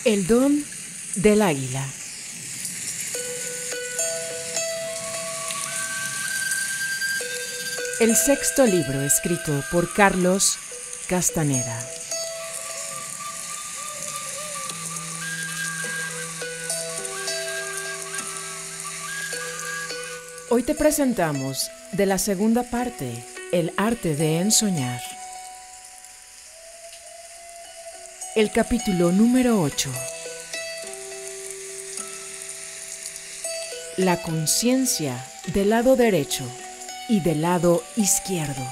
El don del águila. El sexto libro escrito por Carlos Castaneda. Hoy te presentamos de la segunda parte, el arte de ensoñar. El capítulo número 8. La conciencia del lado derecho y del lado izquierdo.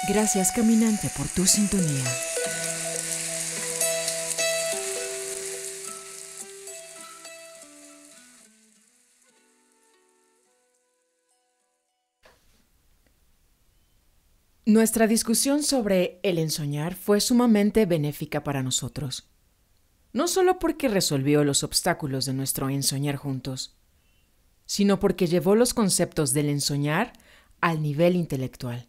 Gracias, caminante, por tu sintonía. Nuestra discusión sobre el ensoñar fue sumamente benéfica para nosotros. No solo porque resolvió los obstáculos de nuestro ensoñar juntos, sino porque llevó los conceptos del ensoñar al nivel intelectual.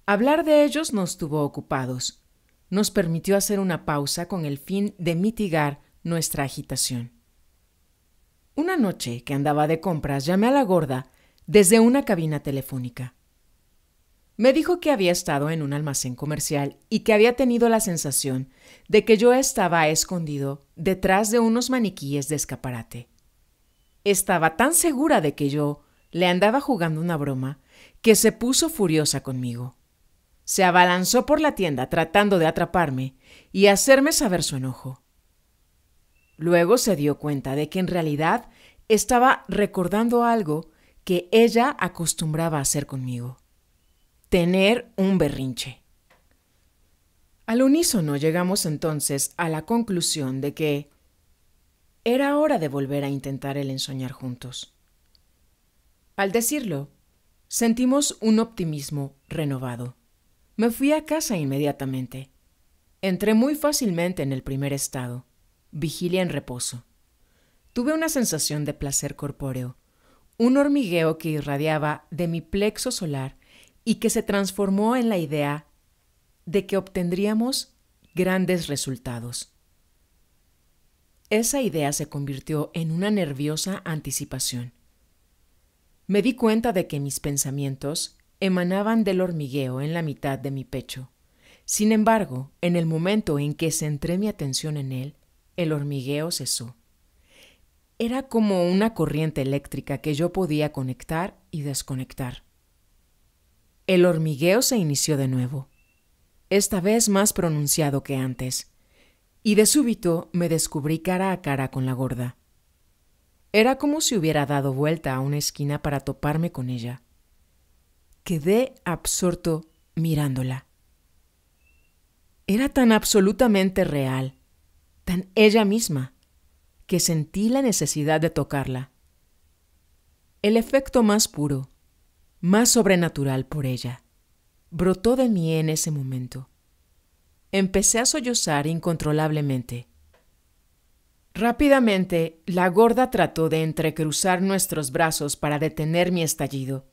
Hablar de ellos nos tuvo ocupados, nos permitió hacer una pausa con el fin de mitigar nuestra agitación. Una noche que andaba de compras, llamé a la gorda desde una cabina telefónica. Me dijo que había estado en un almacén comercial y que había tenido la sensación de que yo estaba escondido detrás de unos maniquíes de escaparate. Estaba tan segura de que yo le andaba jugando una broma que se puso furiosa conmigo. Se abalanzó por la tienda tratando de atraparme y hacerme saber su enojo. Luego se dio cuenta de que en realidad estaba recordando algo que ella acostumbraba a hacer conmigo: tener un berrinche. Al unísono llegamos entonces a la conclusión de que era hora de volver a intentar el ensoñar juntos. Al decirlo, sentimos un optimismo renovado. Me fui a casa inmediatamente. Entré muy fácilmente en el primer estado, vigilia en reposo. Tuve una sensación de placer corpóreo, un hormigueo que irradiaba de mi plexo solar y que se transformó en la idea de que obtendríamos grandes resultados. Esa idea se convirtió en una nerviosa anticipación. Me di cuenta de que mis pensamientos emanaban del hormigueo en la mitad de mi pecho. Sin embargo, en el momento en que centré mi atención en él, el hormigueo cesó. Era como una corriente eléctrica que yo podía conectar y desconectar. El hormigueo se inició de nuevo, esta vez más pronunciado que antes, y de súbito me descubrí cara a cara con la gorda. Era como si hubiera dado vuelta a una esquina para toparme con ella. Quedé absorto mirándola. Era tan absolutamente real, tan ella misma, que sentí la necesidad de tocarla. El efecto más puro, más sobrenatural por ella, brotó de mí en ese momento. Empecé a sollozar incontrolablemente. Rápidamente, la gorda trató de entrecruzar nuestros brazos para detener mi estallido,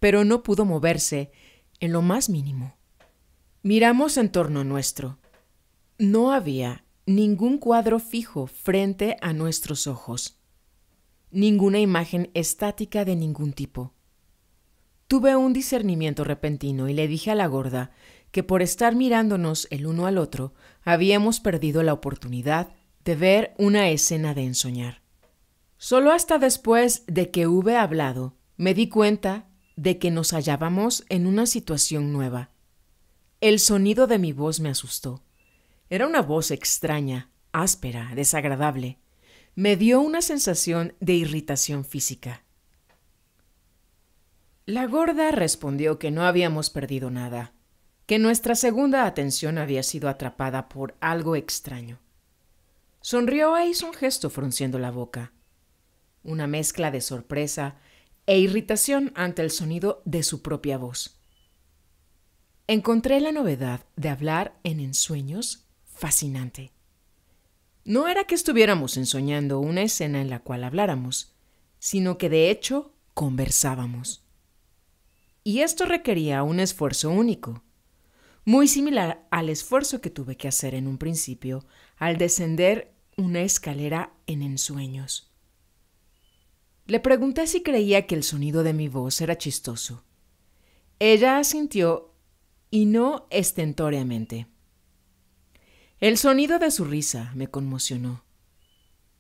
pero no pudo moverse en lo más mínimo. Miramos en torno nuestro. No había ningún cuadro fijo frente a nuestros ojos, ninguna imagen estática de ningún tipo. Tuve un discernimiento repentino y le dije a la gorda que por estar mirándonos el uno al otro habíamos perdido la oportunidad de ver una escena de ensoñar. Solo hasta después de que hube hablado me di cuenta de que nos hallábamos en una situación nueva. El sonido de mi voz me asustó. Era una voz extraña, áspera, desagradable. Me dio una sensación de irritación física. La gorda respondió que no habíamos perdido nada, que nuestra segunda atención había sido atrapada por algo extraño. Sonrió e hizo un gesto frunciendo la boca, una mezcla de sorpresa e irritación ante el sonido de su propia voz. Encontré la novedad de hablar en ensueños fascinante. No era que estuviéramos ensoñando una escena en la cual habláramos, sino que de hecho conversábamos. Y esto requería un esfuerzo único, muy similar al esfuerzo que tuve que hacer en un principio al descender una escalera en ensueños. Le pregunté si creía que el sonido de mi voz era chistoso. Ella asintió y no estentóreamente. El sonido de su risa me conmocionó.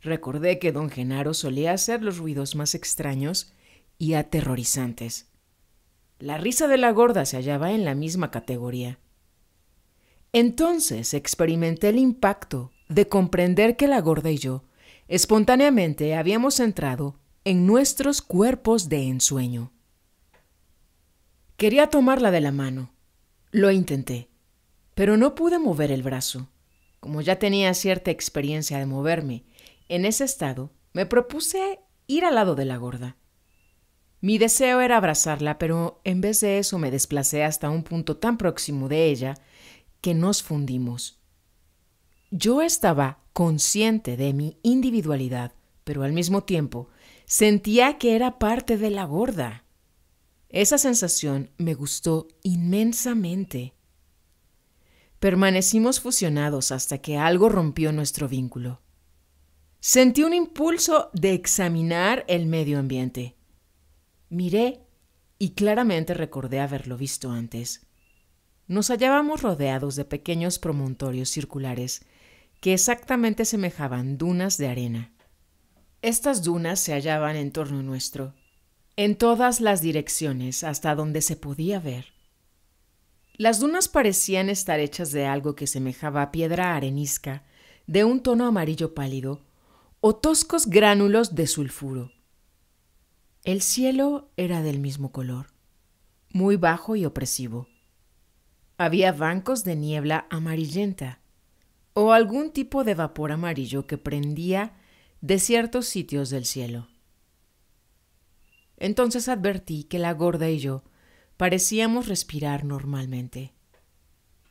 Recordé que don Genaro solía hacer los ruidos más extraños y aterrorizantes. La risa de la gorda se hallaba en la misma categoría. Entonces experimenté el impacto de comprender que la gorda y yo espontáneamente habíamos entrado en nuestros cuerpos de ensueño. Quería tomarla de la mano. Lo intenté, pero no pude mover el brazo. Como ya tenía cierta experiencia de moverme en ese estado, me propuse ir al lado de la gorda. Mi deseo era abrazarla, pero en vez de eso me desplacé hasta un punto tan próximo de ella que nos fundimos. Yo estaba consciente de mi individualidad, pero al mismo tiempo sentía que era parte de la gorda. Esa sensación me gustó inmensamente. Permanecimos fusionados hasta que algo rompió nuestro vínculo. Sentí un impulso de examinar el medio ambiente. Miré y claramente recordé haberlo visto antes. Nos hallábamos rodeados de pequeños promontorios circulares que exactamente semejaban dunas de arena. Estas dunas se hallaban en torno nuestro, en todas las direcciones hasta donde se podía ver. Las dunas parecían estar hechas de algo que semejaba a piedra arenisca de un tono amarillo pálido o toscos gránulos de sulfuro. El cielo era del mismo color, muy bajo y opresivo. Había bancos de niebla amarillenta o algún tipo de vapor amarillo que prendía de ciertos sitios del cielo. Entonces advertí que la gorda y yo parecíamos respirar normalmente.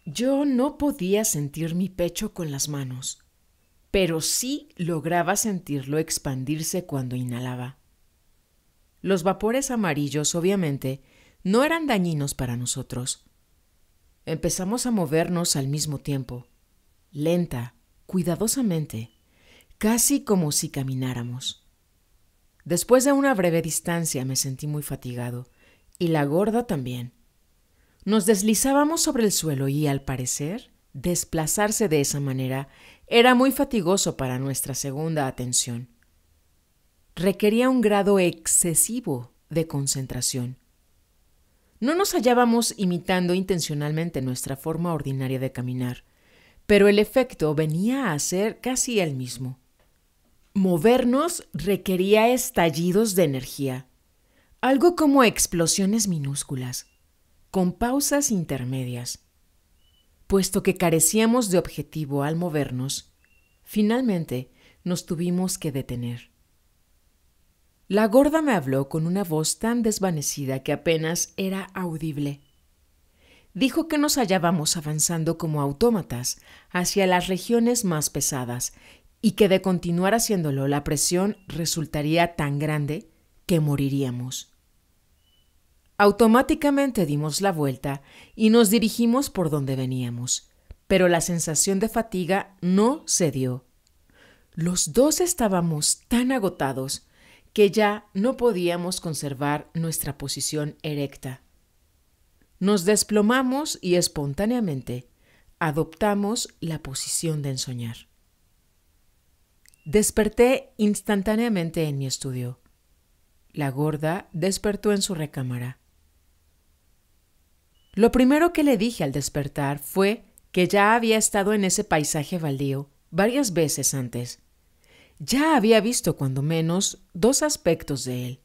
Yo no podía sentir mi pecho con las manos, pero sí lograba sentirlo expandirse cuando inhalaba. Los vapores amarillos, obviamente, no eran dañinos para nosotros. Empezamos a movernos al mismo tiempo, lenta, cuidadosamente, casi como si camináramos. Después de una breve distancia me sentí muy fatigado, y la gorda también. Nos deslizábamos sobre el suelo y, al parecer, desplazarse de esa manera era muy fatigoso para nuestra segunda atención. Requería un grado excesivo de concentración. No nos hallábamos imitando intencionalmente nuestra forma ordinaria de caminar, pero el efecto venía a ser casi el mismo. Movernos requería estallidos de energía, algo como explosiones minúsculas, con pausas intermedias. Puesto que carecíamos de objetivo al movernos, finalmente nos tuvimos que detener. La gorda me habló con una voz tan desvanecida que apenas era audible. Dijo que nos hallábamos avanzando como autómatas hacia las regiones más pesadas y que de continuar haciéndolo la presión resultaría tan grande que moriríamos. Automáticamente dimos la vuelta y nos dirigimos por donde veníamos, pero la sensación de fatiga no cedió. Los dos estábamos tan agotados que ya no podíamos conservar nuestra posición erecta. Nos desplomamos y espontáneamente adoptamos la posición de ensoñar. Desperté instantáneamente en mi estudio. La gorda despertó en su recámara. Lo primero que le dije al despertar fue que ya había estado en ese paisaje baldío varias veces antes. Ya había visto cuando menos 2 aspectos de él.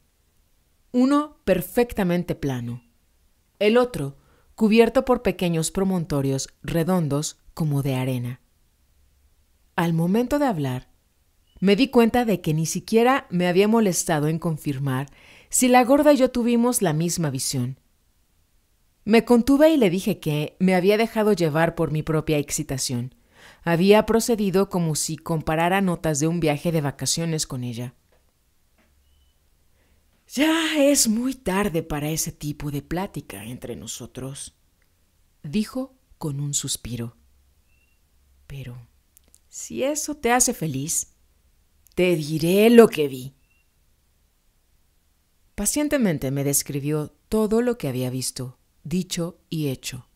Uno perfectamente plano. El otro cubierto por pequeños promontorios redondos como de arena. Al momento de hablar, me di cuenta de que ni siquiera me había molestado en confirmar si la gorda y yo tuvimos la misma visión. Me contuve y le dije que me había dejado llevar por mi propia excitación, había procedido como si comparara notas de un viaje de vacaciones con ella. «Ya es muy tarde para ese tipo de plática entre nosotros», dijo con un suspiro. «Pero si eso te hace feliz, te diré lo que vi». Pacientemente me describió todo lo que había visto, dicho y hecho.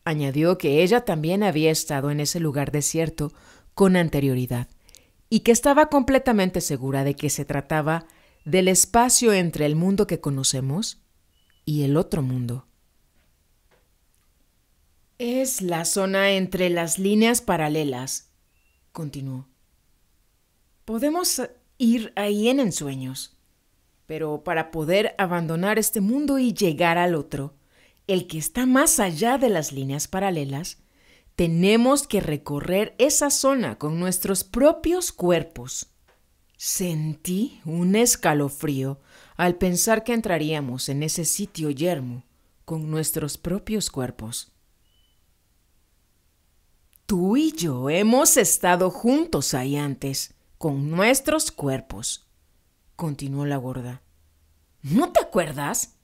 Añadió que ella también había estado en ese lugar desierto con anterioridad y que estaba completamente segura de que se trataba del espacio entre el mundo que conocemos y el otro mundo. «Es la zona entre las líneas paralelas», continuó. «Podemos ir ahí en ensueños, pero para poder abandonar este mundo y llegar al otro, el que está más allá de las líneas paralelas, tenemos que recorrer esa zona con nuestros propios cuerpos». Sentí un escalofrío al pensar que entraríamos en ese sitio yermo con nuestros propios cuerpos. «Tú y yo hemos estado juntos ahí antes, con nuestros cuerpos», continuó la gorda. «¿No te acuerdas?».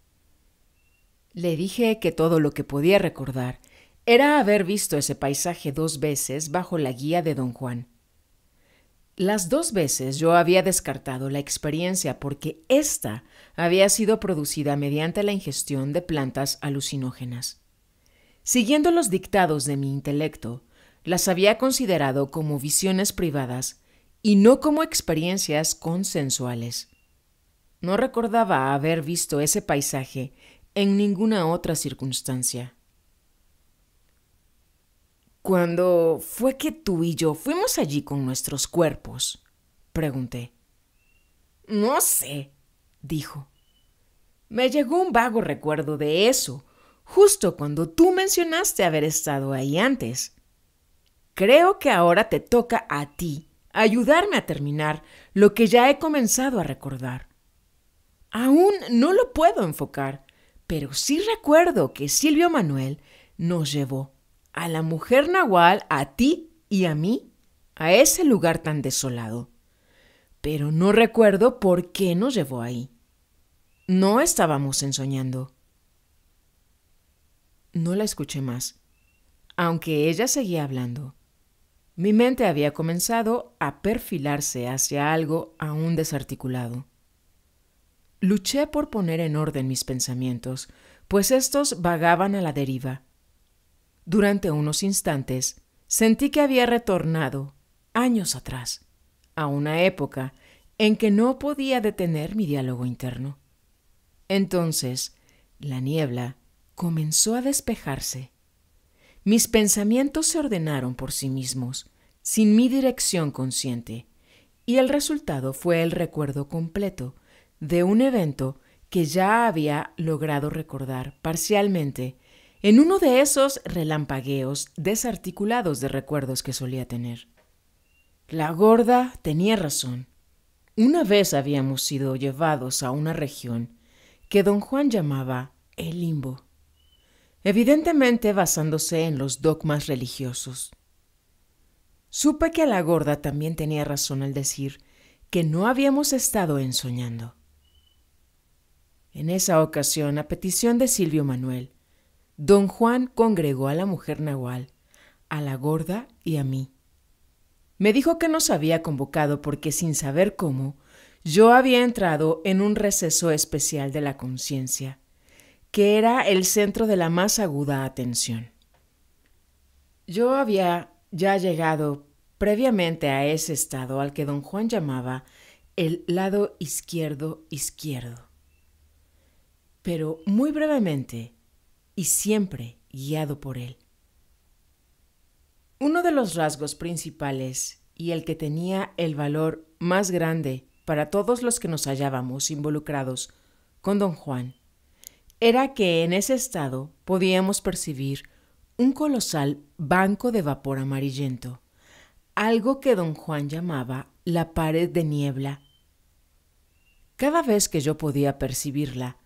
Le dije que todo lo que podía recordar era haber visto ese paisaje 2 veces bajo la guía de don Juan. Las 2 veces yo había descartado la experiencia porque ésta había sido producida mediante la ingestión de plantas alucinógenas. Siguiendo los dictados de mi intelecto, las había considerado como visiones privadas y no como experiencias consensuales. No recordaba haber visto ese paisaje en ninguna otra circunstancia. «¿Cuándo fue que tú y yo fuimos allí con nuestros cuerpos?», pregunté. «No sé», dijo. «Me llegó un vago recuerdo de eso, justo cuando tú mencionaste haber estado ahí antes. Creo que ahora te toca a ti ayudarme a terminar lo que ya he comenzado a recordar. Aún no lo puedo enfocar, pero sí recuerdo que Silvio Manuel nos llevó a la mujer nahual, a ti y a mí, a ese lugar tan desolado. Pero no recuerdo por qué nos llevó ahí. No estábamos ensoñando». No la escuché más, aunque ella seguía hablando. Mi mente había comenzado a perfilarse hacia algo aún desarticulado. Luché por poner en orden mis pensamientos, pues estos vagaban a la deriva. Durante unos instantes sentí que había retornado, años atrás, a una época en que no podía detener mi diálogo interno. Entonces, la niebla comenzó a despejarse. Mis pensamientos se ordenaron por sí mismos, sin mi dirección consciente, y el resultado fue el recuerdo completo de un evento que ya había logrado recordar parcialmente en uno de esos relampagueos desarticulados de recuerdos que solía tener. La gorda tenía razón. Una vez habíamos sido llevados a una región que don Juan llamaba el limbo, evidentemente basándose en los dogmas religiosos. Supe que la gorda también tenía razón al decir que no habíamos estado ensoñando. En esa ocasión, a petición de Silvio Manuel, don Juan congregó a la mujer nahual, a la gorda y a mí. Me dijo que nos había convocado porque, sin saber cómo, yo había entrado en un receso especial de la conciencia, que era el centro de la más aguda atención. Yo había ya llegado previamente a ese estado al que don Juan llamaba el lado izquierdo, pero muy brevemente y siempre guiado por él. Uno de los rasgos principales y el que tenía el valor más grande para todos los que nos hallábamos involucrados con don Juan era que en ese estado podíamos percibir un colosal banco de vapor amarillento, algo que don Juan llamaba la pared de niebla. Cada vez que yo podía percibirla,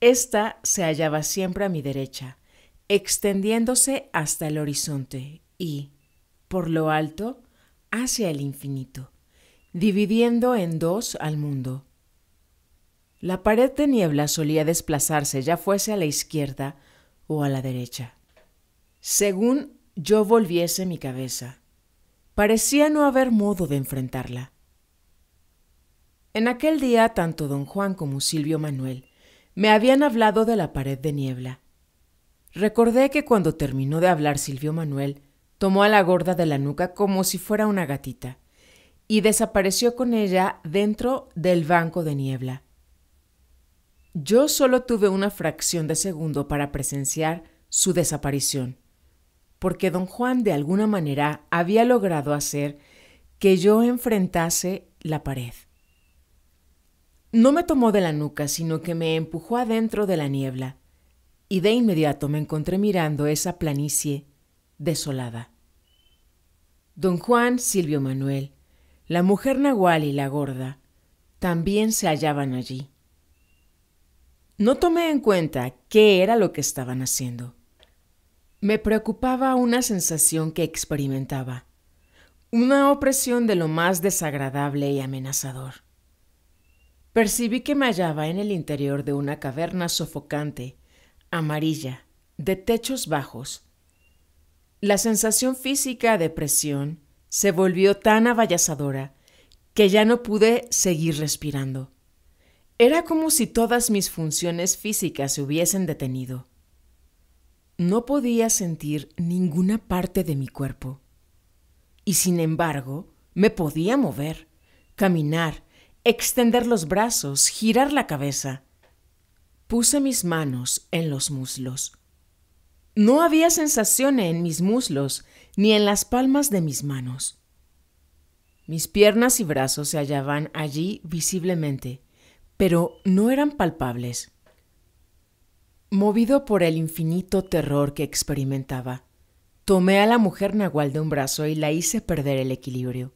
ésta se hallaba siempre a mi derecha, extendiéndose hasta el horizonte y, por lo alto hacia el infinito, dividiendo en dos al mundo. La pared de niebla solía desplazarse ya fuese a la izquierda o a la derecha, según yo volviese mi cabeza. Parecía no haber modo de enfrentarla. En aquel día tanto don Juan como Silvio Manuel me habían hablado de la pared de niebla. Recordé que cuando terminó de hablar Silvio Manuel, tomó a la gorda de la nuca como si fuera una gatita y desapareció con ella dentro del banco de niebla. Yo solo tuve una fracción de segundo para presenciar su desaparición, porque don Juan de alguna manera había logrado hacer que yo enfrentase la pared. No me tomó de la nuca, sino que me empujó adentro de la niebla, y de inmediato me encontré mirando esa planicie desolada. Don Juan, Silvio Manuel, la mujer nahual y la gorda también se hallaban allí. No tomé en cuenta qué era lo que estaban haciendo. Me preocupaba una sensación que experimentaba, una opresión de lo más desagradable y amenazador. Percibí que me hallaba en el interior de una caverna sofocante, amarilla, de techos bajos. La sensación física de presión se volvió tan avallazadora que ya no pude seguir respirando. Era como si todas mis funciones físicas se hubiesen detenido. No podía sentir ninguna parte de mi cuerpo. Y sin embargo, me podía mover, caminar, extender los brazos, girar la cabeza. Puse mis manos en los muslos. No había sensación en mis muslos ni en las palmas de mis manos. Mis piernas y brazos se hallaban allí visiblemente, pero no eran palpables. Movido por el infinito terror que experimentaba, tomé a la mujer nahual de un brazo y la hice perder el equilibrio.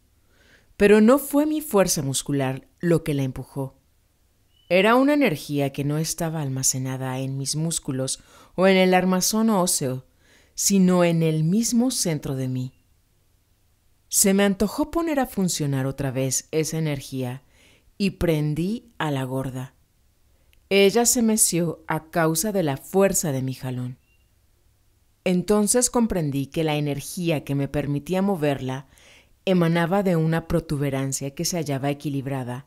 Pero no fue mi fuerza muscular lo que la empujó. Era una energía que no estaba almacenada en mis músculos o en el armazón óseo, sino en el mismo centro de mí. Se me antojó poner a funcionar otra vez esa energía y prendí a la gorda. Ella se meció a causa de la fuerza de mi jalón. Entonces comprendí que la energía que me permitía moverla emanaba de una protuberancia que se hallaba equilibrada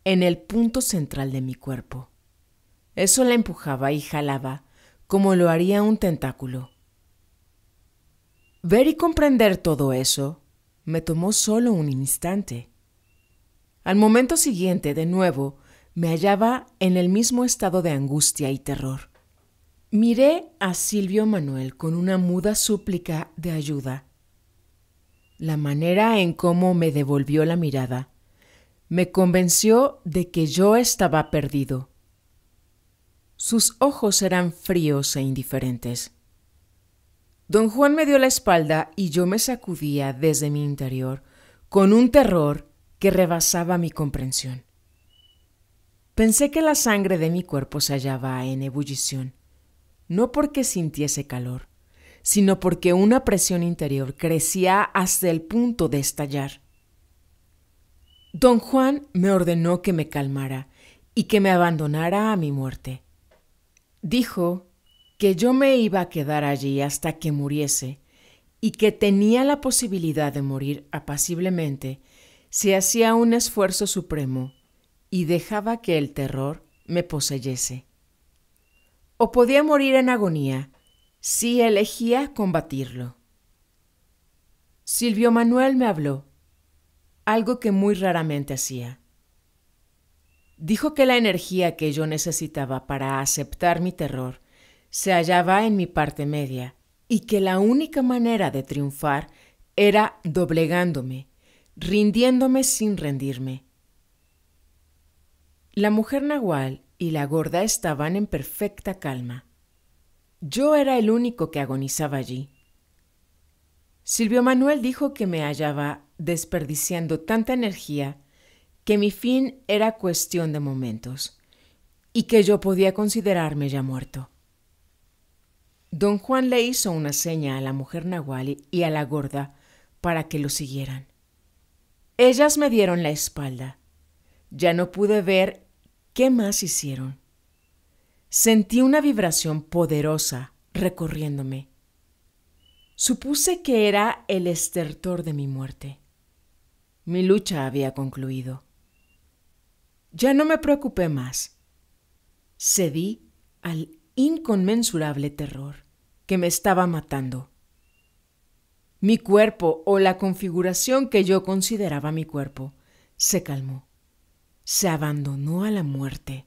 en el punto central de mi cuerpo. Eso la empujaba y jalaba como lo haría un tentáculo. Ver y comprender todo eso me tomó solo un instante. Al momento siguiente, de nuevo, me hallaba en el mismo estado de angustia y terror. Miré a Silvio Manuel con una muda súplica de ayuda. La manera en cómo me devolvió la mirada me convenció de que yo estaba perdido. Sus ojos eran fríos e indiferentes. Don Juan me dio la espalda y yo me sacudía desde mi interior con un terror que rebasaba mi comprensión. Pensé que la sangre de mi cuerpo se hallaba en ebullición, no porque sintiese calor, sino porque una presión interior crecía hasta el punto de estallar. Don Juan me ordenó que me calmara y que me abandonara a mi muerte. Dijo que yo me iba a quedar allí hasta que muriese y que tenía la posibilidad de morir apaciblemente si hacía un esfuerzo supremo y dejaba que el terror me poseyese. O podía morir en agonía si elegía combatirlo. Silvio Manuel me habló, algo que muy raramente hacía. Dijo que la energía que yo necesitaba para aceptar mi terror se hallaba en mi parte media y que la única manera de triunfar era doblegándome, rindiéndome sin rendirme. La mujer nahual y la gorda estaban en perfecta calma. Yo era el único que agonizaba allí. Silvio Manuel dijo que me hallaba desperdiciando tanta energía que mi fin era cuestión de momentos y que yo podía considerarme ya muerto. Don Juan le hizo una seña a la mujer nahual y a la gorda para que lo siguieran. Ellas me dieron la espalda. Ya no pude ver qué más hicieron. Sentí una vibración poderosa recorriéndome. Supuse que era el estertor de mi muerte. Mi lucha había concluido. Ya no me preocupé más. Cedí al inconmensurable terror que me estaba matando. Mi cuerpo, o la configuración que yo consideraba mi cuerpo, se calmó. Se abandonó a la muerte.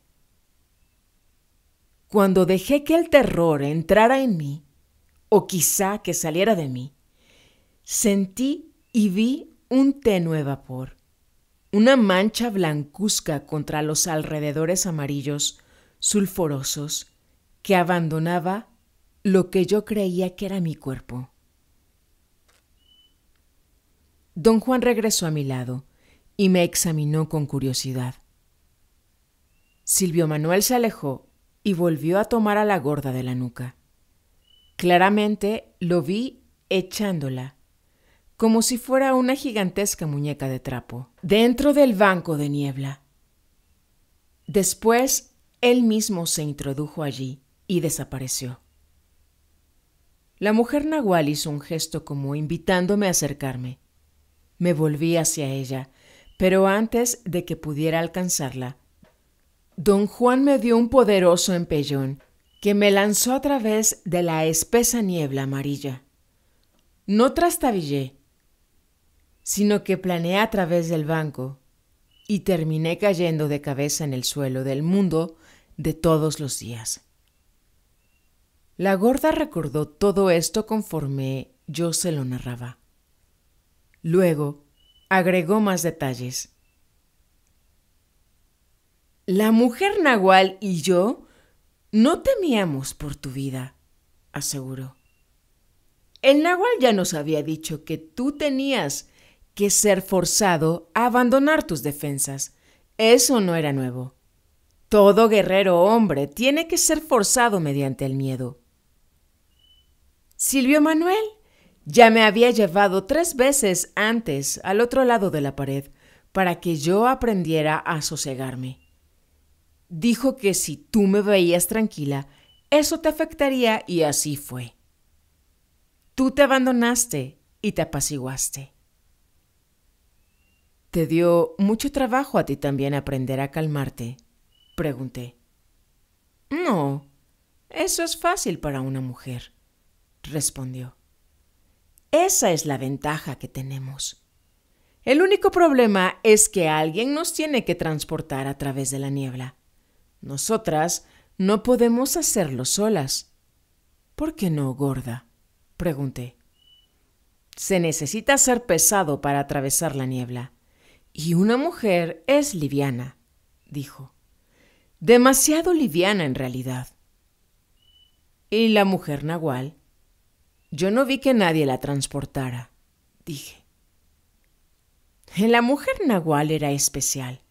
Cuando dejé que el terror entrara en mí, o quizá que saliera de mí, sentí y vi un tenue vapor, una mancha blancuzca contra los alrededores amarillos sulfurosos que abandonaba lo que yo creía que era mi cuerpo. Don Juan regresó a mi lado y me examinó con curiosidad. Silvio Manuel se alejó y volvió a tomar a la gorda de la nuca. Claramente lo vi echándola, como si fuera una gigantesca muñeca de trapo, dentro del banco de niebla. Después, él mismo se introdujo allí y desapareció. La mujer nahual hizo un gesto como invitándome a acercarme. Me volví hacia ella, pero antes de que pudiera alcanzarla, Don Juan me dio un poderoso empellón que me lanzó a través de la espesa niebla amarilla. No trastabillé, sino que planeé a través del banco y terminé cayendo de cabeza en el suelo del mundo de todos los días. La gorda recordó todo esto conforme yo se lo narraba. Luego agregó más detalles. La mujer nahual y yo no temíamos por tu vida, aseguró. El nahual ya nos había dicho que tú tenías que ser forzado a abandonar tus defensas. Eso no era nuevo. Todo guerrero hombre tiene que ser forzado mediante el miedo. Silvio Manuel ya me había llevado 3 veces antes al otro lado de la pared para que yo aprendiera a sosegarme. Dijo que si tú me veías tranquila, eso te afectaría y así fue. Tú te abandonaste y te apaciguaste. ¿Te dio mucho trabajo a ti también aprender a calmarte?, pregunté. No, eso es fácil para una mujer, respondió. Esa es la ventaja que tenemos. El único problema es que alguien nos tiene que transportar a través de la niebla. Nosotras no podemos hacerlo solas. ¿Por qué no, gorda?, pregunté. Se necesita ser pesado para atravesar la niebla. Y una mujer es liviana, dijo. Demasiado liviana en realidad. ¿Y la mujer nahual? Yo no vi que nadie la transportara, dije. La mujer nahual era especial,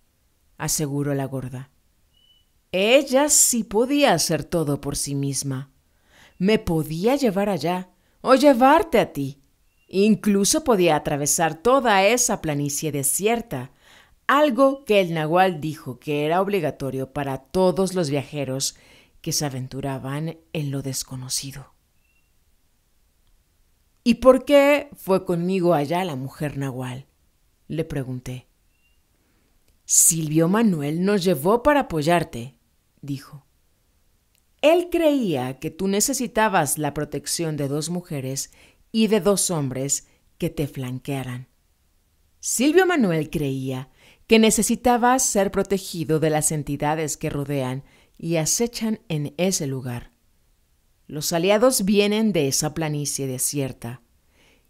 aseguró la gorda. Ella sí podía hacer todo por sí misma. Me podía llevar allá o llevarte a ti. Incluso podía atravesar toda esa planicie desierta, algo que el nahual dijo que era obligatorio para todos los viajeros que se aventuraban en lo desconocido. ¿Y por qué fue conmigo allá la mujer nahual?, le pregunté. Silvio Manuel nos llevó para apoyarte, dijo. Él creía que tú necesitabas la protección de 2 mujeres y de 2 hombres que te flanquearan. Silvio Manuel creía que necesitabas ser protegido de las entidades que rodean y acechan en ese lugar. Los aliados vienen de esa planicie desierta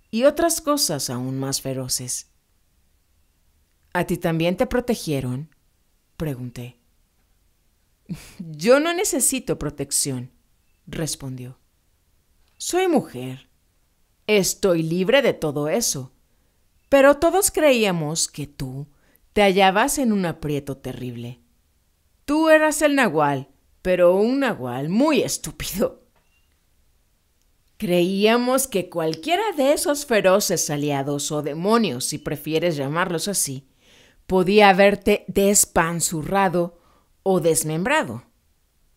y otras cosas aún más feroces. ¿A ti también te protegieron?, pregunté. Yo no necesito protección, respondió. Soy mujer. Estoy libre de todo eso. Pero todos creíamos que tú te hallabas en un aprieto terrible. Tú eras el nahual, pero un nahual muy estúpido. Creíamos que cualquiera de esos feroces aliados o demonios, si prefieres llamarlos así, podía haberte despanzurrado o desmembrado.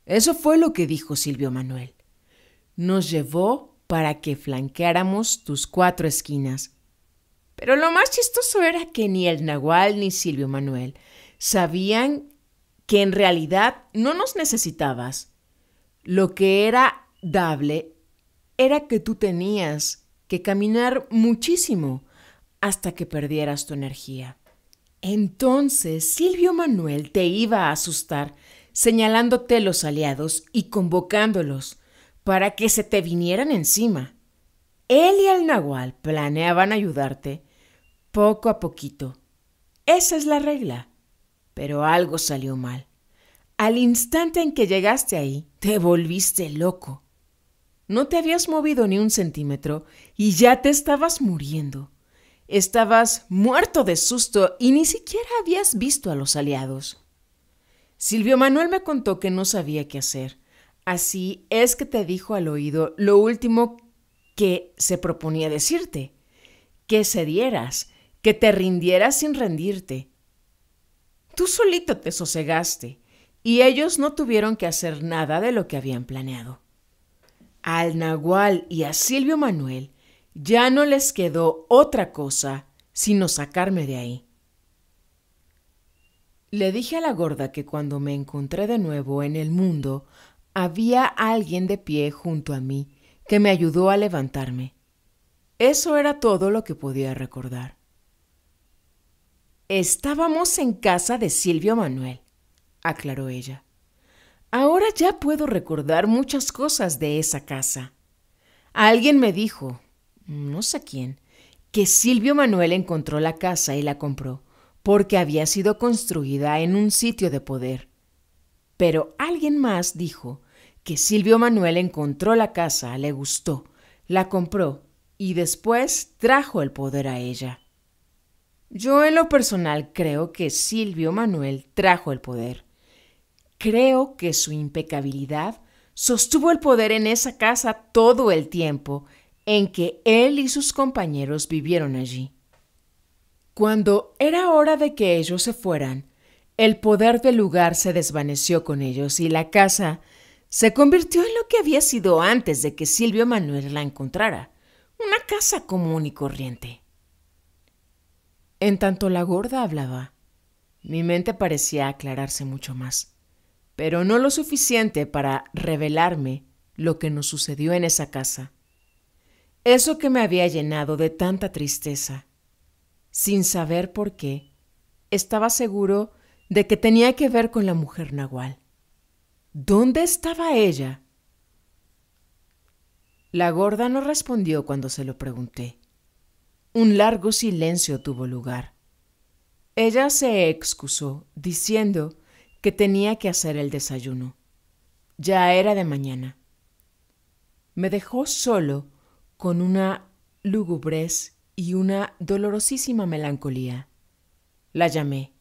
Eso fue lo que dijo Silvio Manuel. Nos llevó para que flanqueáramos tus 4 esquinas. Pero lo más chistoso era que ni el Nagual ni Silvio Manuel sabían que en realidad no nos necesitabas. Lo que era dable era que tú tenías que caminar muchísimo hasta que perdieras tu energía. Entonces Silvio Manuel te iba a asustar señalándote los aliados y convocándolos para que se te vinieran encima. Él y el Nagual planeaban ayudarte poco a poquito. Esa es la regla. Pero algo salió mal. Al instante en que llegaste ahí, te volviste loco. No te habías movido ni un centímetro y ya te estabas muriendo. Estabas muerto de susto y ni siquiera habías visto a los aliados. Silvio Manuel me contó que no sabía qué hacer. Así es que te dijo al oído lo último que se proponía decirte: que cedieras, que te rindieras sin rendirte. Tú solito te sosegaste y ellos no tuvieron que hacer nada de lo que habían planeado. Al Nagual y a Silvio Manuel ya no les quedó otra cosa sino sacarme de ahí. Le dije a la gorda que cuando me encontré de nuevo en el mundo, había alguien de pie junto a mí que me ayudó a levantarme. Eso era todo lo que podía recordar. Estábamos en casa de Silvio Manuel, aclaró ella. Ahora ya puedo recordar muchas cosas de esa casa. Alguien me dijo, no sé quién, que Silvio Manuel encontró la casa y la compró porque había sido construida en un sitio de poder. Pero alguien más dijo que Silvio Manuel encontró la casa, le gustó, la compró y después trajo el poder a ella. Yo en lo personal creo que Silvio Manuel trajo el poder. Creo que su impecabilidad sostuvo el poder en esa casa todo el tiempo en que él y sus compañeros vivieron allí. Cuando era hora de que ellos se fueran, el poder del lugar se desvaneció con ellos y la casa se convirtió en lo que había sido antes de que Silvio Manuel la encontrara, una casa común y corriente. En tanto la gorda hablaba, mi mente parecía aclararse mucho más, pero no lo suficiente para revelarme lo que nos sucedió en esa casa. Eso que me había llenado de tanta tristeza. Sin saber por qué, estaba seguro de que tenía que ver con la mujer Nagual. ¿Dónde estaba ella? La gorda no respondió cuando se lo pregunté. Un largo silencio tuvo lugar. Ella se excusó, diciendo que tenía que hacer el desayuno. Ya era de mañana. Me dejó solo con una lugubrez y una dolorosísima melancolía. La llamé.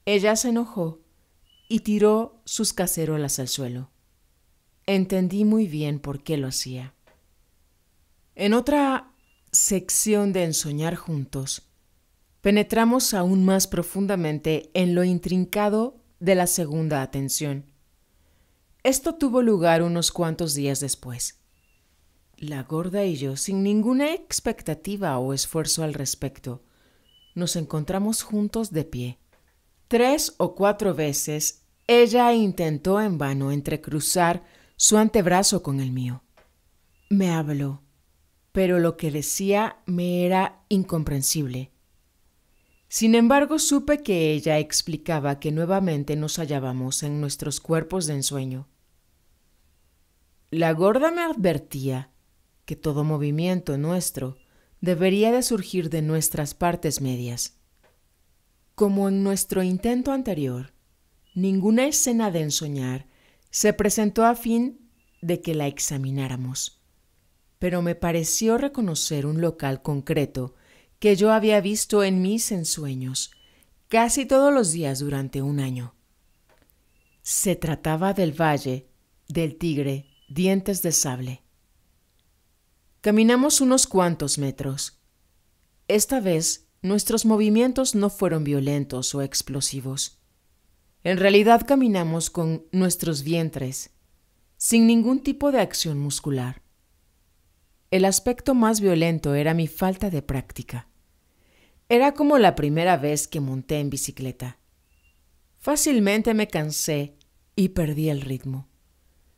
Ella se enojó y tiró sus cacerolas al suelo. Entendí muy bien por qué lo hacía. En otra sección de Ensoñar Juntos, penetramos aún más profundamente en lo intrincado de la segunda atención. Esto tuvo lugar unos cuantos días después. La gorda y yo, sin ninguna expectativa o esfuerzo al respecto, nos encontramos juntos de pie. 3 o 4 veces ella intentó en vano entrecruzar su antebrazo con el mío. Me habló, pero lo que decía me era incomprensible. Sin embargo, supe que ella explicaba que nuevamente nos hallábamos en nuestros cuerpos de ensueño. La gorda me advertía que todo movimiento nuestro debería de surgir de nuestras partes medias. Como en nuestro intento anterior, ninguna escena de ensoñar se presentó a fin de que la examináramos, pero me pareció reconocer un local concreto que yo había visto en mis ensueños casi todos los días durante un año. Se trataba del Valle del Tigre Dientes de Sable. Caminamos unos cuantos metros. Esta vez, nuestros movimientos no fueron violentos o explosivos. En realidad caminamos con nuestros vientres, sin ningún tipo de acción muscular. El aspecto más violento era mi falta de práctica. Era como la primera vez que monté en bicicleta. Fácilmente me cansé y perdí el ritmo.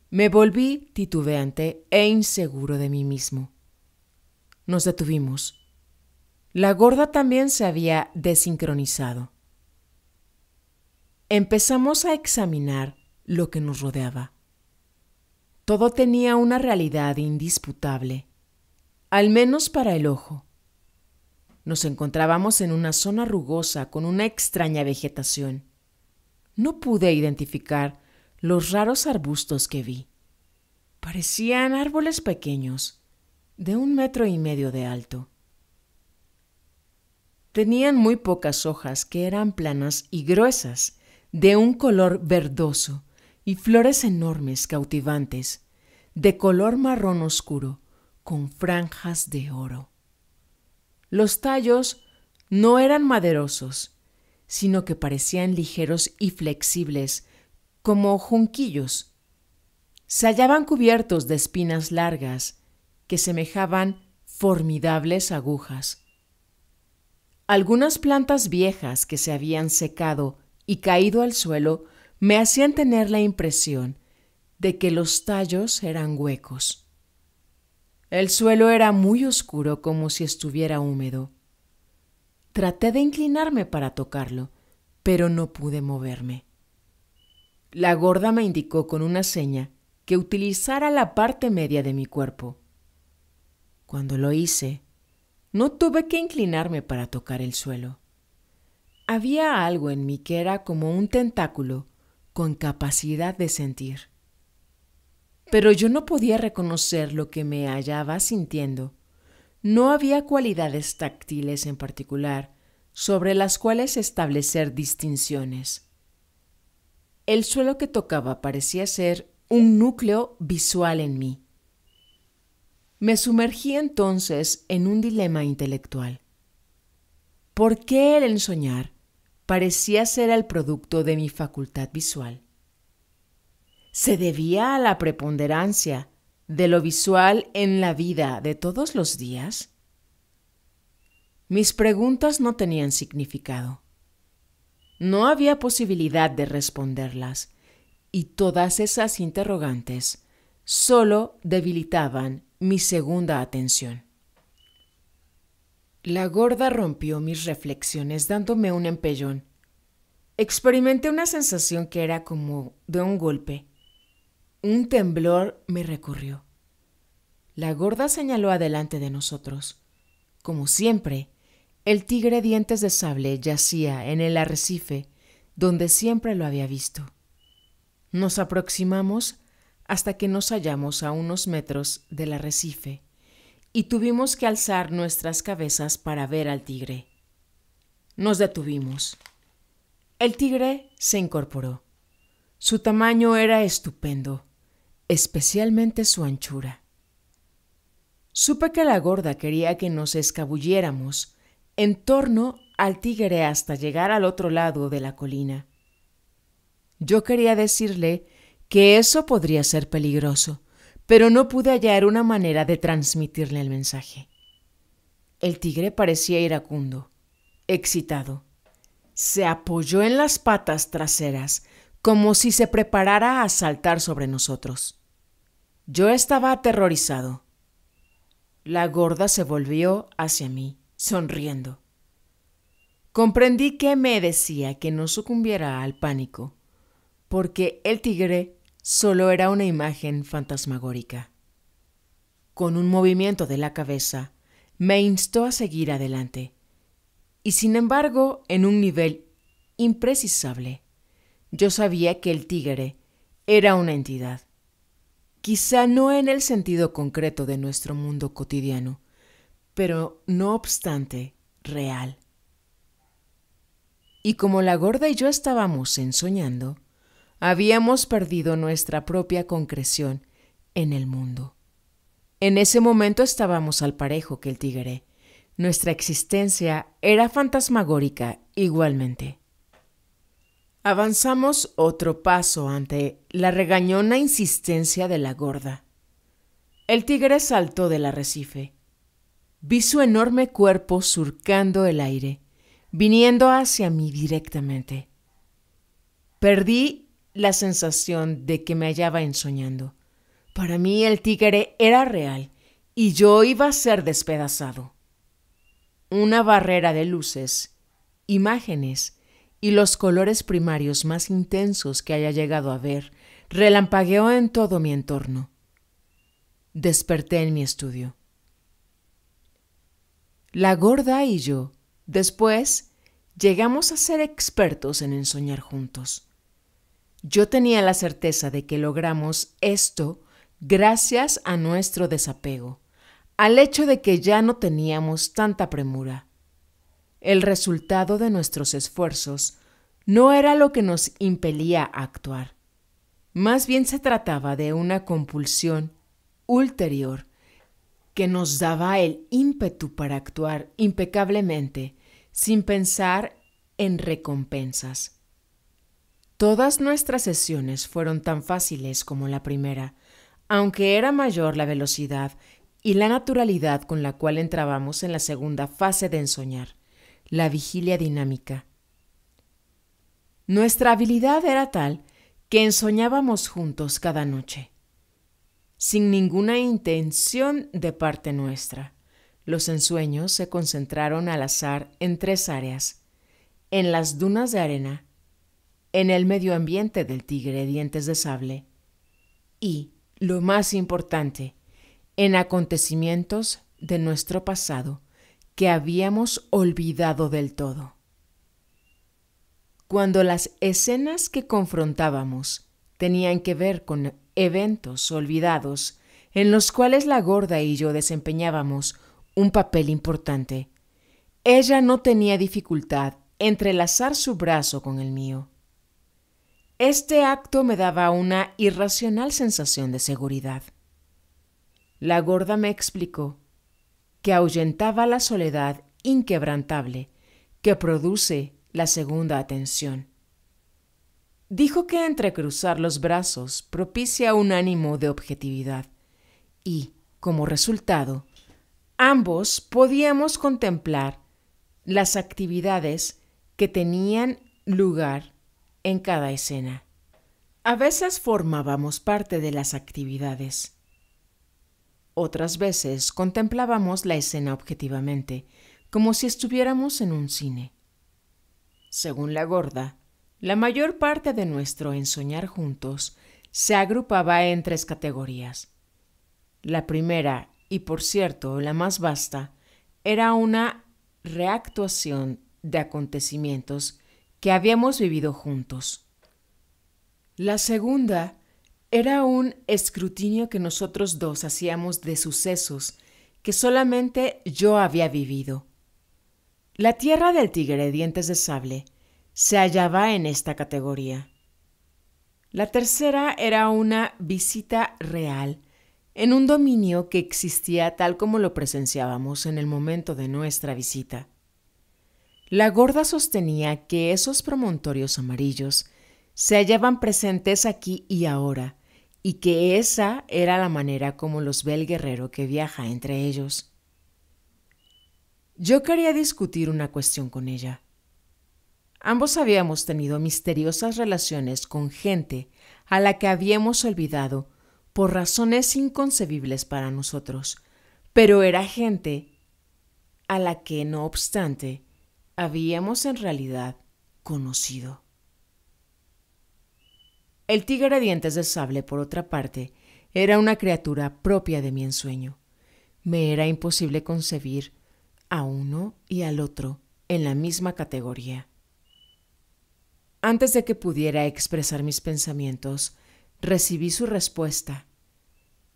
Me volví titubeante e inseguro de mí mismo. Nos detuvimos. La gorda también se había desincronizado. Empezamos a examinar lo que nos rodeaba. Todo tenía una realidad indisputable, al menos para el ojo. Nos encontrábamos en una zona rugosa con una extraña vegetación. No pude identificar los raros arbustos que vi. Parecían árboles pequeños, de 1,5 metros de alto. Tenían muy pocas hojas que eran planas y gruesas, de un color verdoso, y flores enormes, cautivantes, de color marrón oscuro, con franjas de oro. Los tallos no eran maderosos, sino que parecían ligeros y flexibles, como junquillos. Se hallaban cubiertos de espinas largas que semejaban formidables agujas. Algunas plantas viejas que se habían secado y caído al suelo me hacían tener la impresión de que los tallos eran huecos. El suelo era muy oscuro, como si estuviera húmedo. Traté de inclinarme para tocarlo, pero no pude moverme. La gorda me indicó con una seña que utilizara la parte media de mi cuerpo. Cuando lo hice, no tuve que inclinarme para tocar el suelo. Había algo en mí que era como un tentáculo con capacidad de sentir. Pero yo no podía reconocer lo que me hallaba sintiendo. No había cualidades táctiles en particular sobre las cuales establecer distinciones. El suelo que tocaba parecía ser un núcleo visual en mí. Me sumergí entonces en un dilema intelectual. ¿Por qué el ensoñar parecía ser el producto de mi facultad visual? ¿Se debía a la preponderancia de lo visual en la vida de todos los días? Mis preguntas no tenían significado. No había posibilidad de responderlas, y todas esas interrogantes solo debilitaban mi segunda atención. La gorda rompió mis reflexiones dándome un empellón. Experimenté una sensación que era como de un golpe. Un temblor me recorrió. La gorda señaló adelante de nosotros. Como siempre, el tigre dientes de sable yacía en el arrecife donde siempre lo había visto. Nos aproximamos hasta que nos hallamos a unos metros del arrecife y tuvimos que alzar nuestras cabezas para ver al tigre. Nos detuvimos. El tigre se incorporó. Su tamaño era estupendo, especialmente su anchura. Supe que la gorda quería que nos escabulliéramos en torno al tigre hasta llegar al otro lado de la colina. Yo quería decirle que eso podría ser peligroso, pero no pude hallar una manera de transmitirle el mensaje. El tigre parecía iracundo, excitado. Se apoyó en las patas traseras, como si se preparara a saltar sobre nosotros. Yo estaba aterrorizado. La gorda se volvió hacia mí, sonriendo. Comprendí que me decía que no sucumbiera al pánico, porque el tigre solo era una imagen fantasmagórica. Con un movimiento de la cabeza, me instó a seguir adelante, y sin embargo, en un nivel imprecisable, yo sabía que el tigre era una entidad. Quizá no en el sentido concreto de nuestro mundo cotidiano, pero no obstante, real. Y como la gorda y yo estábamos ensoñando, habíamos perdido nuestra propia concreción en el mundo. En ese momento estábamos al parejo que el tigre. Nuestra existencia era fantasmagórica igualmente. Avanzamos otro paso ante la regañona insistencia de la gorda. El tigre saltó del arrecife. Vi su enorme cuerpo surcando el aire, viniendo hacia mí directamente. Perdí la sensación de que me hallaba ensoñando. Para mí el tigre era real y yo iba a ser despedazado. Una barrera de luces, imágenes y los colores primarios más intensos que haya llegado a ver relampagueó en todo mi entorno. Desperté en mi estudio. La gorda y yo, después, llegamos a ser expertos en ensoñar juntos. Yo tenía la certeza de que logramos esto gracias a nuestro desapego, al hecho de que ya no teníamos tanta premura. El resultado de nuestros esfuerzos no era lo que nos impelía a actuar. Más bien se trataba de una compulsión ulterior que nos daba el ímpetu para actuar impecablemente, sin pensar en recompensas. Todas nuestras sesiones fueron tan fáciles como la primera, aunque era mayor la velocidad y la naturalidad con la cual entrábamos en la segunda fase de ensoñar, la vigilia dinámica. Nuestra habilidad era tal que ensoñábamos juntos cada noche. Sin ninguna intención de parte nuestra, los ensueños se concentraron al azar en 3 áreas: en las dunas de arena, en el medio ambiente del tigre dientes de sable y, lo más importante, en acontecimientos de nuestro pasado que habíamos olvidado del todo. Cuando las escenas que confrontábamos tenían que ver con eventos olvidados en los cuales la gorda y yo desempeñábamos un papel importante, ella no tenía dificultad en entrelazar su brazo con el mío. Este acto me daba una irracional sensación de seguridad. La gorda me explicó que ahuyentaba la soledad inquebrantable que produce la segunda atención. Dijo que entrecruzar los brazos propicia un ánimo de objetividad y, como resultado, ambos podíamos contemplar las actividades que tenían lugar en cada escena. A veces formábamos parte de las actividades. Otras veces contemplábamos la escena objetivamente, como si estuviéramos en un cine. Según la gorda, la mayor parte de nuestro ensoñar juntos se agrupaba en 3 categorías. La primera, y por cierto la más vasta, era una reactuación de acontecimientos que habíamos vivido juntos. La segunda era un escrutinio que nosotros dos hacíamos de sucesos que solamente yo había vivido. La tierra del tigre dientes de sable se hallaba en esta categoría. La tercera era una visita real en un dominio que existía tal como lo presenciábamos en el momento de nuestra visita. La gorda sostenía que esos promontorios amarillos se hallaban presentes aquí y ahora, y que esa era la manera como los ve el guerrero que viaja entre ellos. Yo quería discutir una cuestión con ella. Ambos habíamos tenido misteriosas relaciones con gente a la que habíamos olvidado por razones inconcebibles para nosotros, pero era gente a la que, no obstante, habíamos en realidad conocido. El tigre dientes de sable, por otra parte, era una criatura propia de mi ensueño. Me era imposible concebir a uno y al otro en la misma categoría. Antes de que pudiera expresar mis pensamientos, recibí su respuesta.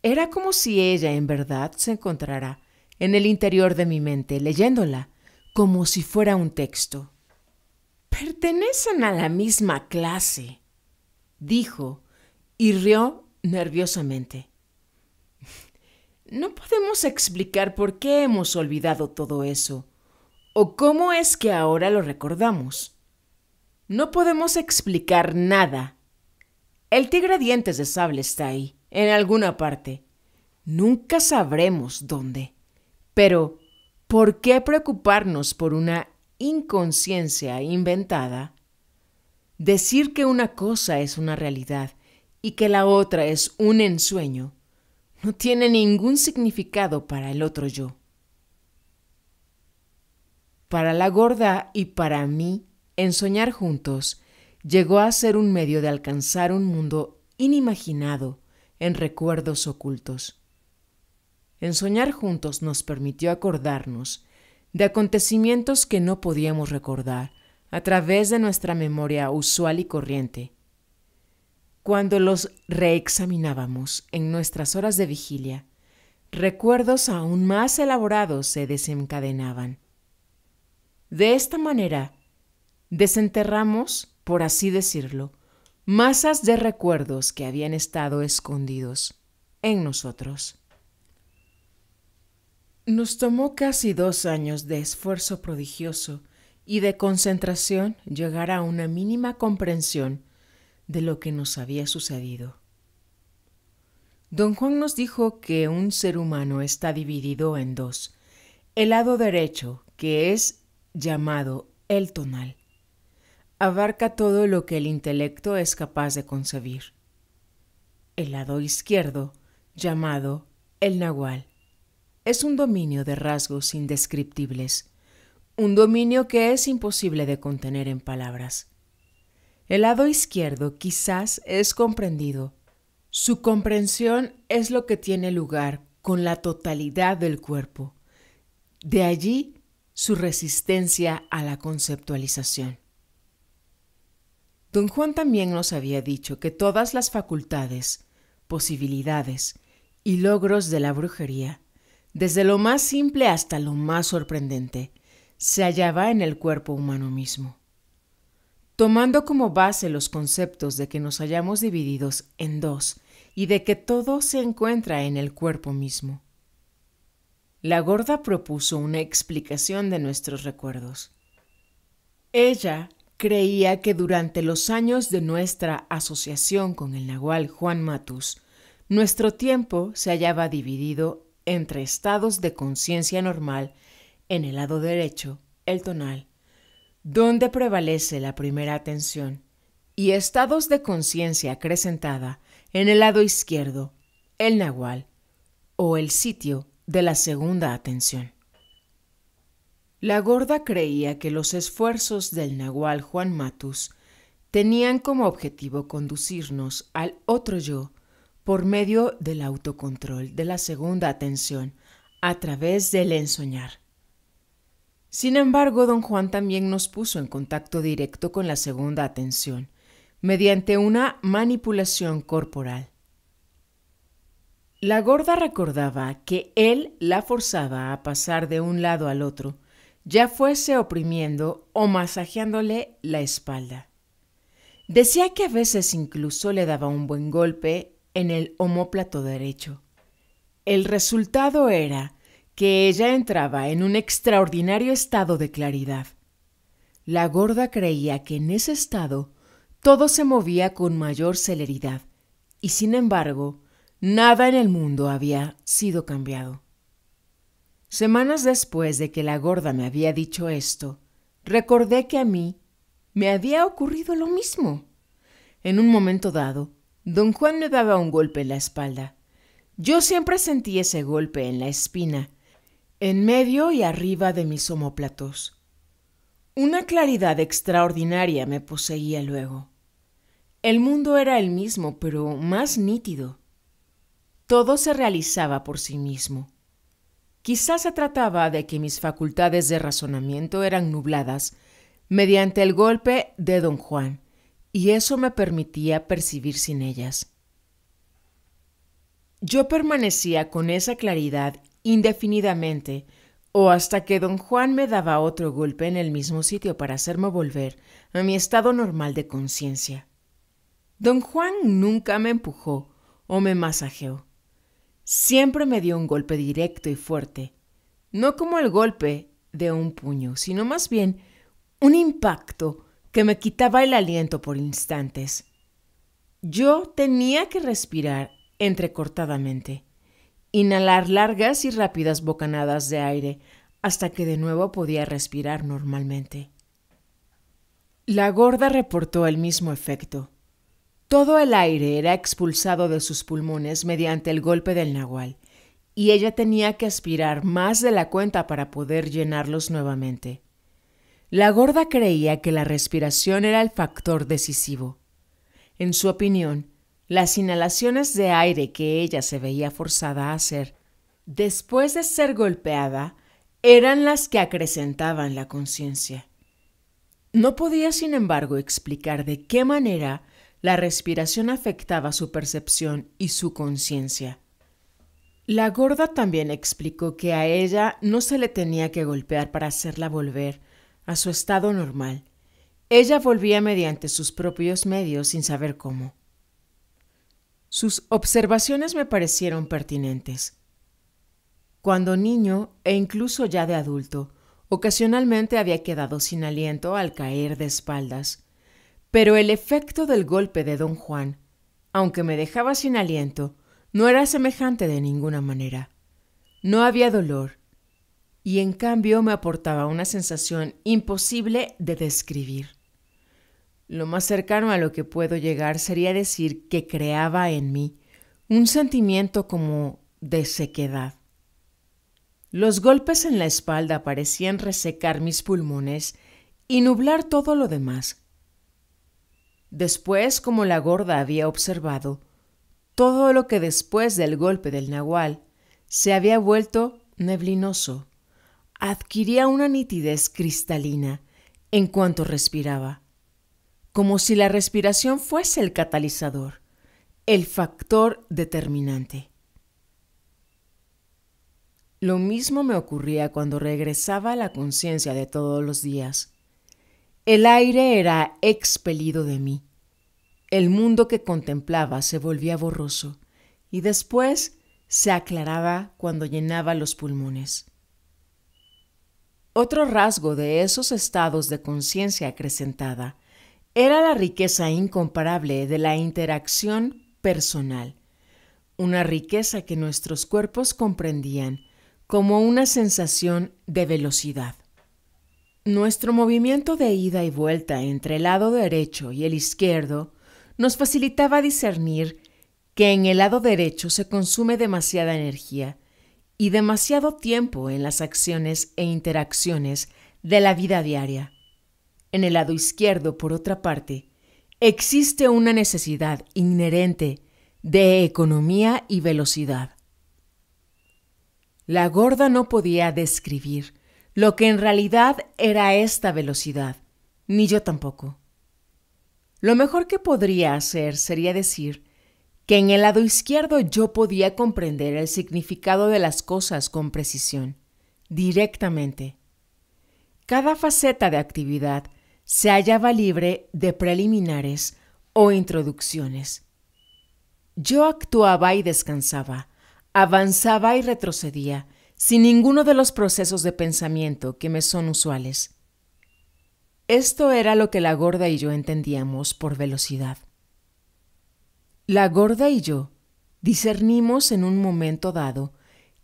Era como si ella en verdad se encontrara en el interior de mi mente leyéndola, como si fuera un texto. «Pertenecen a la misma clase», dijo, y rió nerviosamente. No podemos explicar por qué hemos olvidado todo eso, o cómo es que ahora lo recordamos. No podemos explicar nada. El tigre dientes de sable está ahí, en alguna parte. Nunca sabremos dónde. Pero, ¿por qué preocuparnos por una inconsciencia inventada? Decir que una cosa es una realidad y que la otra es un ensueño no tiene ningún significado para el otro yo. Para la gorda y para mí, ensoñar juntos llegó a ser un medio de alcanzar un mundo inimaginado en recuerdos ocultos. Ensoñar juntos nos permitió acordarnos de acontecimientos que no podíamos recordar a través de nuestra memoria usual y corriente. Cuando los reexaminábamos en nuestras horas de vigilia, recuerdos aún más elaborados se desencadenaban. De esta manera, desenterramos, por así decirlo, masas de recuerdos que habían estado escondidos en nosotros. Nos tomó casi 2 años de esfuerzo prodigioso y de concentración llegar a una mínima comprensión de lo que nos había sucedido. Don Juan nos dijo que un ser humano está dividido en dos: el lado derecho, que es llamado el tonal, abarca todo lo que el intelecto es capaz de concebir. El lado izquierdo, llamado el nahual, es un dominio de rasgos indescriptibles, un dominio que es imposible de contener en palabras. El lado izquierdo quizás es comprendido. Su comprensión es lo que tiene lugar con la totalidad del cuerpo. De allí su resistencia a la conceptualización. Don Juan también nos había dicho que todas las facultades, posibilidades y logros de la brujería, desde lo más simple hasta lo más sorprendente, se hallaba en el cuerpo humano mismo. Tomando como base los conceptos de que nos hallamos divididos en dos y de que todo se encuentra en el cuerpo mismo, la gorda propuso una explicación de nuestros recuerdos. Ella creía que durante los años de nuestra asociación con el nahual Juan Matus, nuestro tiempo se hallaba dividido entre estados de conciencia normal en el lado derecho, el tonal, donde prevalece la primera atención, y estados de conciencia acrecentada en el lado izquierdo, el nahual, o el sitio de la segunda atención. La gorda creía que los esfuerzos del nahual Juan Matus tenían como objetivo conducirnos al otro yo por medio del autocontrol de la segunda atención a través del ensoñar. Sin embargo, don Juan también nos puso en contacto directo con la segunda atención, mediante una manipulación corporal. La gorda recordaba que él la forzaba a pasar de un lado al otro, ya fuese oprimiendo o masajeándole la espalda. Decía que a veces incluso le daba un buen golpe en el omóplato derecho. El resultado era que ella entraba en un extraordinario estado de claridad. La gorda creía que en ese estado todo se movía con mayor celeridad y, sin embargo, nada en el mundo había sido cambiado. Semanas después de que la gorda me había dicho esto, recordé que a mí me había ocurrido lo mismo. En un momento dado, don Juan me daba un golpe en la espalda. Yo siempre sentí ese golpe en la espina, en medio y arriba de mis omóplatos. Una claridad extraordinaria me poseía luego. El mundo era el mismo, pero más nítido. Todo se realizaba por sí mismo. Quizás se trataba de que mis facultades de razonamiento eran nubladas mediante el golpe de don Juan, y eso me permitía percibir sin ellas. Yo permanecía con esa claridad indefinidamente, o hasta que don Juan me daba otro golpe en el mismo sitio para hacerme volver a mi estado normal de conciencia. Don Juan nunca me empujó o me masajeó. siempre me dio un golpe directo y fuerte, no como el golpe de un puño, sino más bien un impacto que me quitaba el aliento por instantes. Yo tenía que respirar entrecortadamente, inhalar largas y rápidas bocanadas de aire hasta que de nuevo podía respirar normalmente. La gorda reportó el mismo efecto. Todo el aire era expulsado de sus pulmones mediante el golpe del nahual, y ella tenía que aspirar más de la cuenta para poder llenarlos nuevamente. La gorda creía que la respiración era el factor decisivo. En su opinión, las inhalaciones de aire que ella se veía forzada a hacer después de ser golpeada eran las que acrecentaban la conciencia. No podía, sin embargo, explicar de qué manera la respiración afectaba su percepción y su conciencia. La gorda también explicó que a ella no se le tenía que golpear para hacerla volver a su estado normal. Ella volvía mediante sus propios medios sin saber cómo. Sus observaciones me parecieron pertinentes. Cuando niño, e incluso ya de adulto, ocasionalmente había quedado sin aliento al caer de espaldas, pero el efecto del golpe de don Juan, aunque me dejaba sin aliento, no era semejante de ninguna manera. No había dolor, y en cambio me aportaba una sensación imposible de describir. Lo más cercano a lo que puedo llegar sería decir que creaba en mí un sentimiento como de sequedad. Los golpes en la espalda parecían resecar mis pulmones y nublar todo lo demás. Después, como la gorda había observado, todo lo que después del golpe del nahual se había vuelto neblinoso, adquiría una nitidez cristalina en cuanto respiraba, como si la respiración fuese el catalizador, el factor determinante. Lo mismo me ocurría cuando regresaba a la conciencia de todos los días. El aire era expelido de mí. El mundo que contemplaba se volvía borroso y después se aclaraba cuando llenaba los pulmones. Otro rasgo de esos estados de conciencia acrecentada era la riqueza incomparable de la interacción personal, una riqueza que nuestros cuerpos comprendían como una sensación de velocidad. Nuestro movimiento de ida y vuelta entre el lado derecho y el izquierdo nos facilitaba discernir que en el lado derecho se consume demasiada energía y demasiado tiempo en las acciones e interacciones de la vida diaria. En el lado izquierdo, por otra parte, existe una necesidad inherente de economía y velocidad. La gorda no podía describir lo que en realidad era esta velocidad, ni yo tampoco. Lo mejor que podría hacer sería decir que en el lado izquierdo yo podía comprender el significado de las cosas con precisión, directamente. Cada faceta de actividad se hallaba libre de preliminares o introducciones. Yo actuaba y descansaba, avanzaba y retrocedía, sin ninguno de los procesos de pensamiento que me son usuales. Esto era lo que la gorda y yo entendíamos por velocidad. La gorda y yo discernimos en un momento dado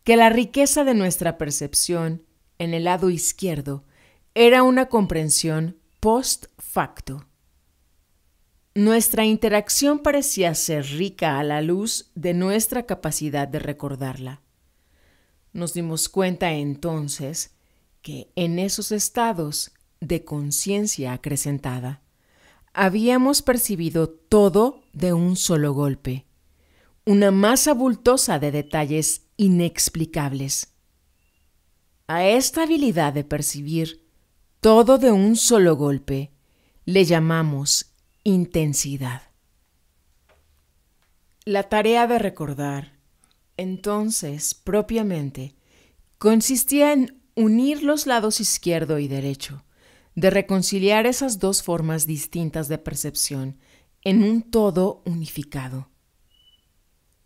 que la riqueza de nuestra percepción en el lado izquierdo era una comprensión post facto. Nuestra interacción parecía ser rica a la luz de nuestra capacidad de recordarla. Nos dimos cuenta entonces que en esos estados de conciencia acrecentada habíamos percibido todo de un solo golpe, una masa abultosa de detalles inexplicables. A esta habilidad de percibir todo de un solo golpe le llamamos intensidad. La tarea de recordar, entonces, propiamente, consistía en unir los lados izquierdo y derecho, de reconciliar esas dos formas distintas de percepción en un todo unificado.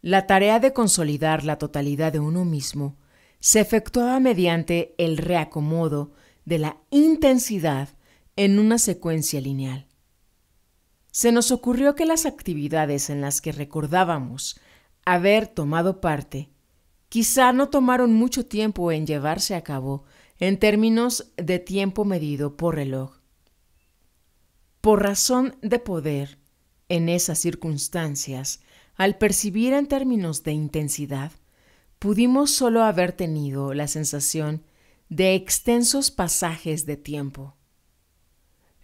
La tarea de consolidar la totalidad de uno mismo se efectuaba mediante el reacomodo de la intensidad en una secuencia lineal. Se nos ocurrió que las actividades en las que recordábamos haber tomado parte quizá no tomaron mucho tiempo en llevarse a cabo en términos de tiempo medido por reloj. Por razón de poder, en esas circunstancias, al percibir en términos de intensidad, pudimos solo haber tenido la sensación de extensos pasajes de tiempo.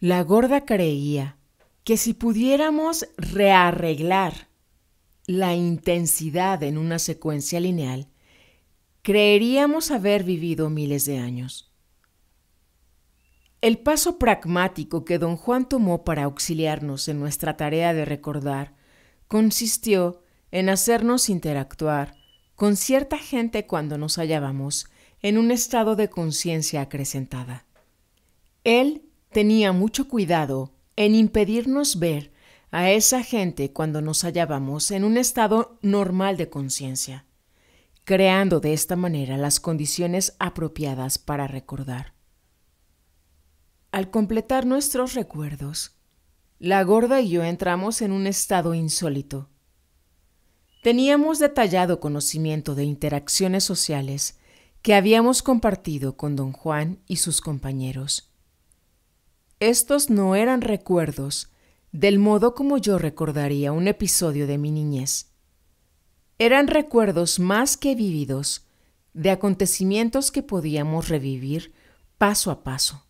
La gorda creía que si pudiéramos rearreglar la intensidad en una secuencia lineal, creeríamos haber vivido miles de años. El paso pragmático que don Juan tomó para auxiliarnos en nuestra tarea de recordar consistió en hacernos interactuar con cierta gente cuando nos hallábamos en un estado de conciencia acrecentada. Él tenía mucho cuidado en impedirnos ver a esa gente cuando nos hallábamos en un estado normal de conciencia, creando de esta manera las condiciones apropiadas para recordar. Al completar nuestros recuerdos, la gorda y yo entramos en un estado insólito. Teníamos detallado conocimiento de interacciones sociales que habíamos compartido con don Juan y sus compañeros. Estos no eran recuerdos del modo como yo recordaría un episodio de mi niñez. Eran recuerdos más que vívidos de acontecimientos que podíamos revivir paso a paso.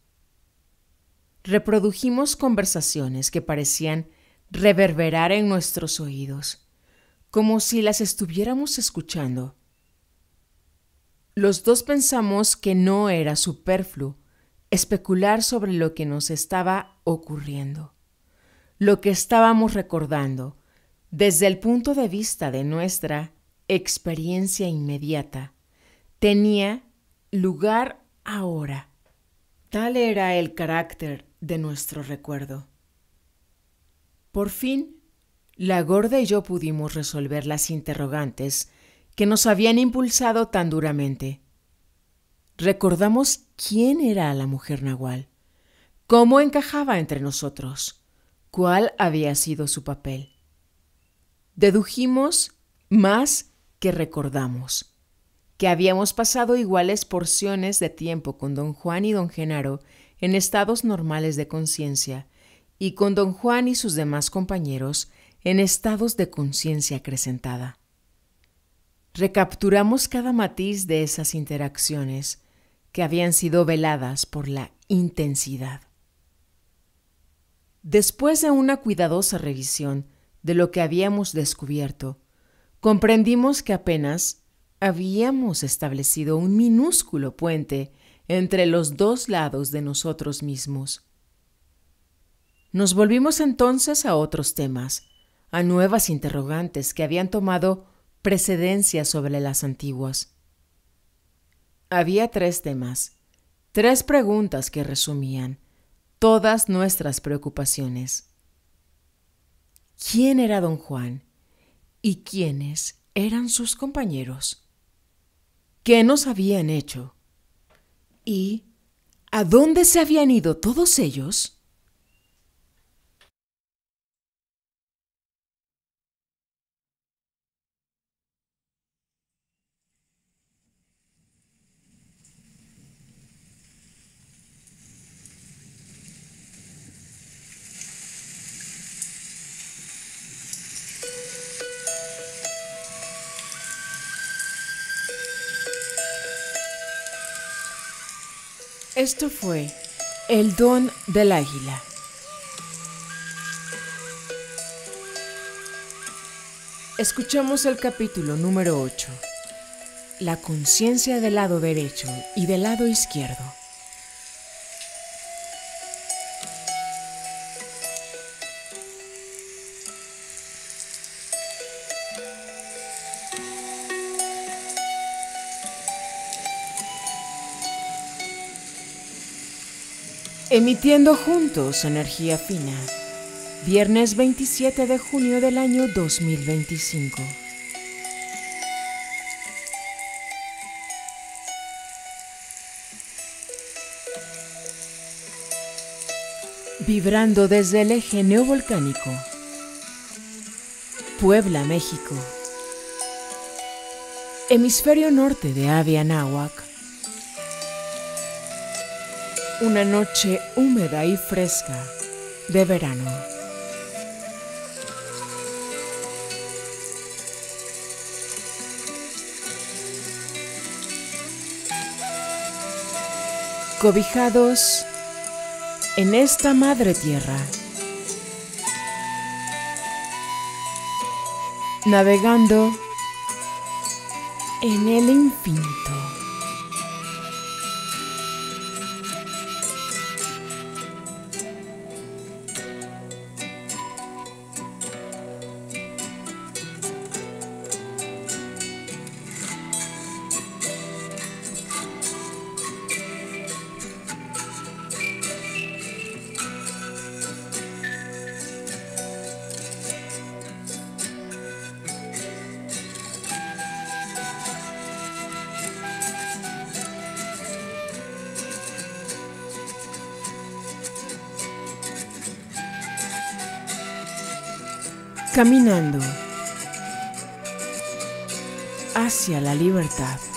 Reprodujimos conversaciones que parecían reverberar en nuestros oídos, como si las estuviéramos escuchando. Los dos pensamos que no era superfluo especular sobre lo que nos estaba ocurriendo, lo que estábamos recordando desde el punto de vista de nuestra experiencia inmediata. Tenía lugar ahora. Tal era el carácter de nuestro recuerdo. Por fin, la gorda y yo pudimos resolver las interrogantes que nos habían impulsado tan duramente. Recordamos quién era la mujer nahual, cómo encajaba entre nosotros, cuál había sido su papel. Dedujimos más que recordamos, que habíamos pasado iguales porciones de tiempo con don Juan y don Genaro en estados normales de conciencia y con don Juan y sus demás compañeros en estados de conciencia acrecentada. Recapturamos cada matiz de esas interacciones que habían sido veladas por la intensidad. Después de una cuidadosa revisión de lo que habíamos descubierto, comprendimos que apenas habíamos establecido un minúsculo puente entre los dos lados de nosotros mismos. Nos volvimos entonces a otros temas, a nuevas interrogantes que habían tomado precedencia sobre las antiguas. Había 3 temas, 3 preguntas que resumían todas nuestras preocupaciones. ¿Quién era don Juan? ¿Y quiénes eran sus compañeros? ¿Qué nos habían hecho? ¿Y a dónde se habían ido todos ellos? Esto fue El don del águila. Escuchamos el capítulo número 8, La conciencia del lado derecho y del lado izquierdo. Emitiendo juntos energía fina. Viernes 27 de junio del año 2025. Vibrando desde el eje neovolcánico, Puebla, México. Hemisferio norte de Avia Anáhuac. Una noche húmeda y fresca de verano. Cobijados en esta madre tierra, navegando en el infinito. Caminando hacia la libertad.